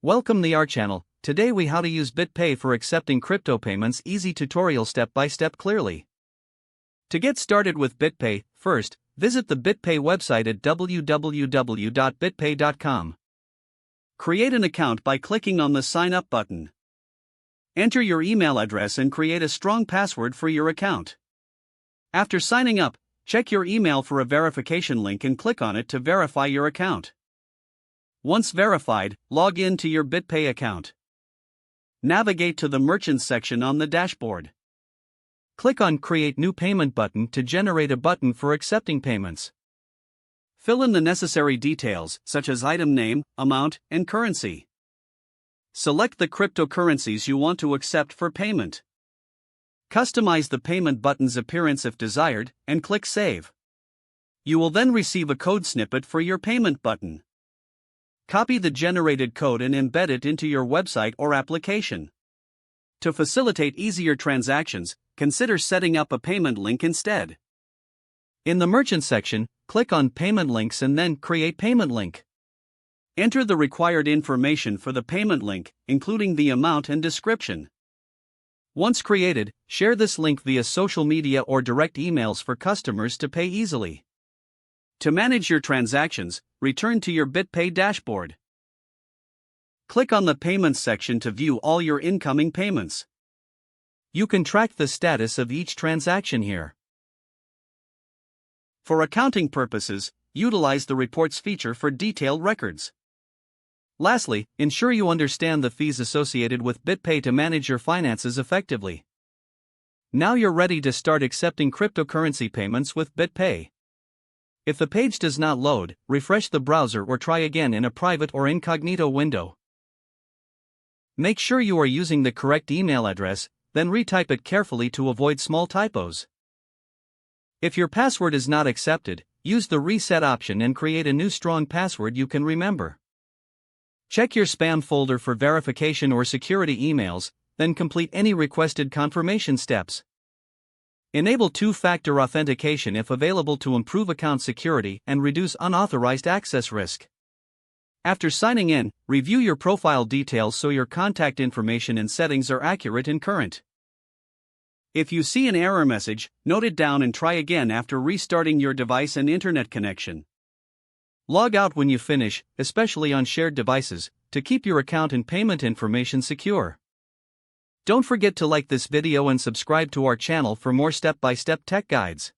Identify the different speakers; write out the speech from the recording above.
Speaker 1: Welcome to our channel. Today we how to use Bitpay for accepting crypto payments. Easy tutorial step by step clearly. To get started with Bitpay, first, visit the Bitpay website at www.bitpay.com. Create an account by clicking on the sign up button. Enter your email address and create a strong password for your account. After signing up, check your email for a verification link and click on it to verify your account. Once verified, log in to your Bitpay account. Navigate to the Merchants section on the dashboard. Click on Create New Payment button to generate a button for accepting payments. Fill in the necessary details, such as item name, amount, and currency. Select the cryptocurrencies you want to accept for payment. Customize the payment button's appearance if desired, and click Save. You will then receive a code snippet for your payment button. Copy the generated code and embed it into your website or application. To facilitate easier transactions, consider setting up a payment link instead. In the Merchant section, click on Payment Links and then Create Payment Link. Enter the required information for the payment link, including the amount and description. Once created, share this link via social media or direct emails for customers to pay easily. To manage your transactions, return to your Bitpay dashboard. Click on the Payments section to view all your incoming payments. You can track the status of each transaction here. For accounting purposes, utilize the Reports feature for detailed records. Lastly, ensure you understand the fees associated with Bitpay to manage your finances effectively. Now you're ready to start accepting cryptocurrency payments with Bitpay. If the page does not load, refresh the browser or try again in a private or incognito window. Make sure you are using the correct email address, then retype it carefully to avoid small typos. If your password is not accepted, use the reset option and create a new strong password you can remember. Check your spam folder for verification or security emails, then complete any requested confirmation steps. Enable two-factor authentication if available to improve account security and reduce unauthorized access risk. After signing in, review your profile details so your contact information and settings are accurate and current. If you see an error message, note it down and try again after restarting your device and internet connection. Log out when you finish, especially on shared devices, to keep your account and payment information secure. Don't forget to like this video and subscribe to our channel for more step-by-step tech guides.